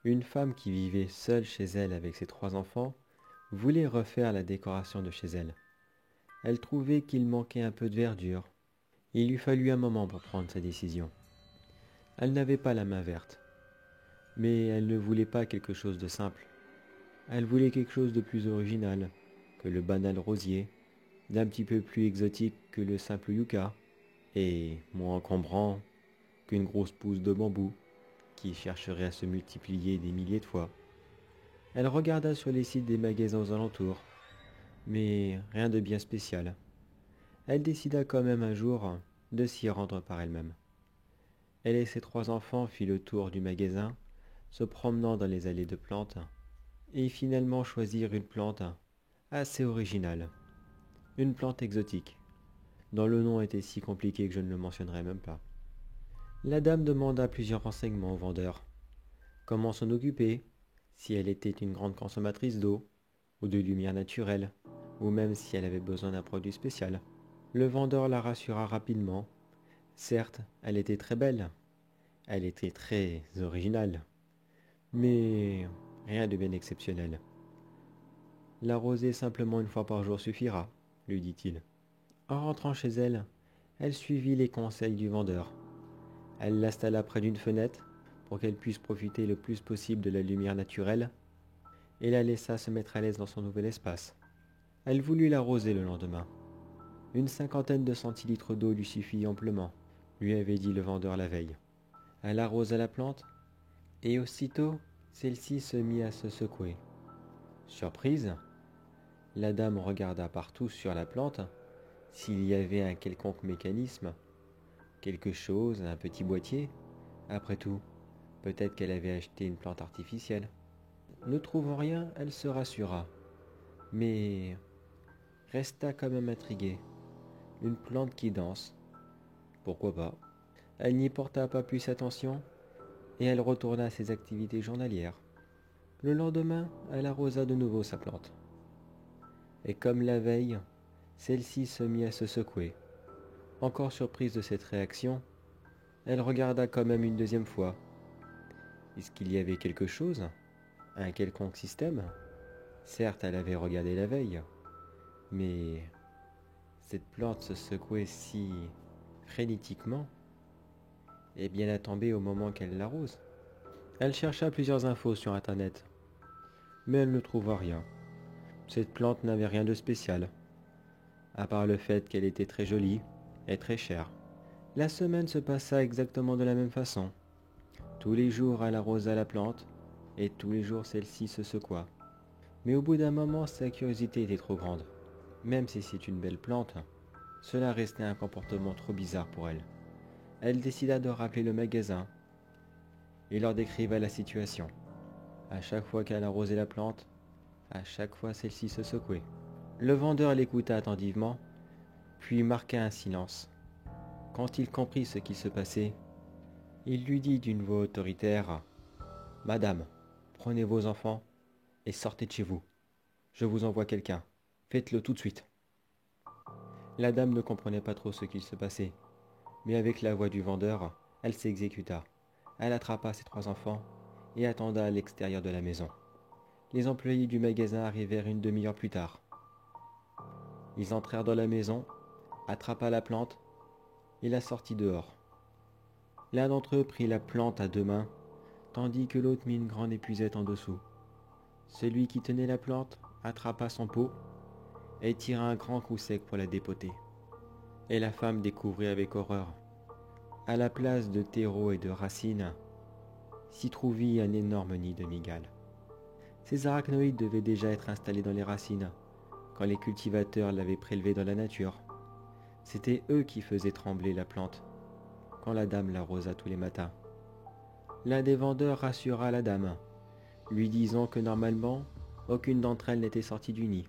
Une femme qui vivait seule chez elle avec ses 3 enfants voulait refaire la décoration de chez elle. Elle trouvait qu'il manquait un peu de verdure. Il lui fallut un moment pour prendre sa décision. Elle n'avait pas la main verte, mais elle ne voulait pas quelque chose de simple. Elle voulait quelque chose de plus original que le banal rosier, d'un petit peu plus exotique que le simple yucca, et moins encombrant qu'une grosse pousse de bambou qui chercherait à se multiplier des milliers de fois. Elle regarda sur les sites des magasins aux alentours, mais rien de bien spécial. Elle décida quand même un jour de s'y rendre par elle-même. Elle et ses 3 enfants firent le tour du magasin, se promenant dans les allées de plantes, et finalement choisirent une plante assez originale, une plante exotique, dont le nom était si compliqué que je ne le mentionnerai même pas. La dame demanda plusieurs renseignements au vendeur. Comment s'en occuper, si elle était une grande consommatrice d'eau, ou de lumière naturelle, ou même si elle avait besoin d'un produit spécial. Le vendeur la rassura rapidement. Certes, elle était très belle, elle était très originale, mais rien de bien exceptionnel. L'arroser simplement une fois par jour suffira, lui dit-il. En rentrant chez elle, elle suivit les conseils du vendeur. Elle l'installa près d'une fenêtre pour qu'elle puisse profiter le plus possible de la lumière naturelle et la laissa se mettre à l'aise dans son nouvel espace. Elle voulut l'arroser le lendemain. Une cinquantaine de centilitres d'eau lui suffit amplement, lui avait dit le vendeur la veille. Elle arrosa la plante, et aussitôt celle-ci se mit à se secouer. Surprise, la dame regarda partout sur la plante s'il y avait un quelconque mécanisme, quelque chose, un petit boîtier. Après tout, peut-être qu'elle avait acheté une plante artificielle. Ne trouvant rien, elle se rassura, mais resta quand même intriguée. Une plante qui danse, pourquoi pas? Elle n'y porta pas plus attention et elle retourna à ses activités journalières. Le lendemain, elle arrosa de nouveau sa plante. Et comme la veille, celle-ci se mit à se secouer. Encore surprise de cette réaction, elle regarda quand même une deuxième fois. Est-ce qu'il y avait quelque chose? Un quelconque système? Certes, elle avait regardé la veille, mais cette plante se secouait si frénétiquement, et bien à tomber au moment qu'elle l'arrose. Elle chercha plusieurs infos sur Internet, mais elle ne trouva rien. Cette plante n'avait rien de spécial, à part le fait qu'elle était très jolie et très chère. La semaine se passa exactement de la même façon. Tous les jours, elle arrosa la plante, et tous les jours, celle-ci se secoua. Mais au bout d'un moment, sa curiosité était trop grande. Même si c'est une belle plante, cela restait un comportement trop bizarre pour elle. Elle décida de rappeler le magasin et leur décriva la situation. À chaque fois qu'elle arrosait la plante, à chaque fois celle-ci se secouait. Le vendeur l'écouta attentivement, puis marqua un silence. Quand il comprit ce qui se passait, il lui dit d'une voix autoritaire : « Madame, prenez vos enfants et sortez de chez vous. Je vous envoie quelqu'un. Faites-le tout de suite. » La dame ne comprenait pas trop ce qu'il se passait, mais avec la voix du vendeur, elle s'exécuta. Elle attrapa ses 3 enfants et attenda à l'extérieur de la maison. Les employés du magasin arrivèrent une demi-heure plus tard. Ils entrèrent dans la maison, attrapa la plante et la sortit dehors. L'un d'entre eux prit la plante à 2 mains, tandis que l'autre mit une grande épuisette en dessous. Celui qui tenait la plante attrapa son pot et tira un grand coup sec pour la dépoter. Et la femme découvrit avec horreur. À la place de terreau et de racines, s'y trouvait un énorme nid de mygales. Ces arachnoïdes devaient déjà être installés dans les racines quand les cultivateurs l'avaient prélevé dans la nature. C'étaient eux qui faisaient trembler la plante quand la dame l'arrosa tous les matins. L'un des vendeurs rassura la dame, lui disant que normalement, aucune d'entre elles n'était sortie du nid.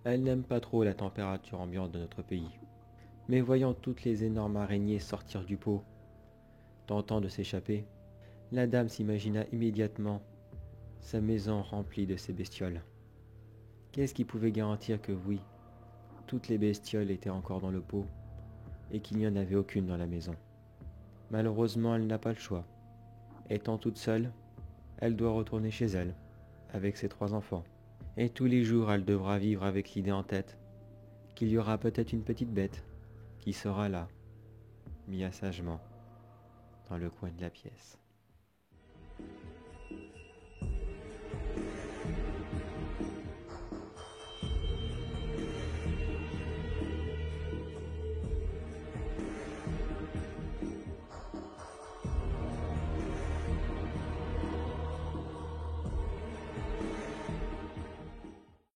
Elle n'aime pas trop la température ambiante de notre pays. Mais voyant toutes les énormes araignées sortir du pot, tentant de s'échapper, la dame s'imagina immédiatement sa maison remplie de ces bestioles. Qu'est-ce qui pouvait garantir que oui, toutes les bestioles étaient encore dans le pot et qu'il n'y en avait aucune dans la maison? Malheureusement, elle n'a pas le choix. Étant toute seule, elle doit retourner chez elle, avec ses 3 enfants. Et tous les jours, elle devra vivre avec l'idée en tête qu'il y aura peut-être une petite bête qui sera là, mise sagement, dans le coin de la pièce.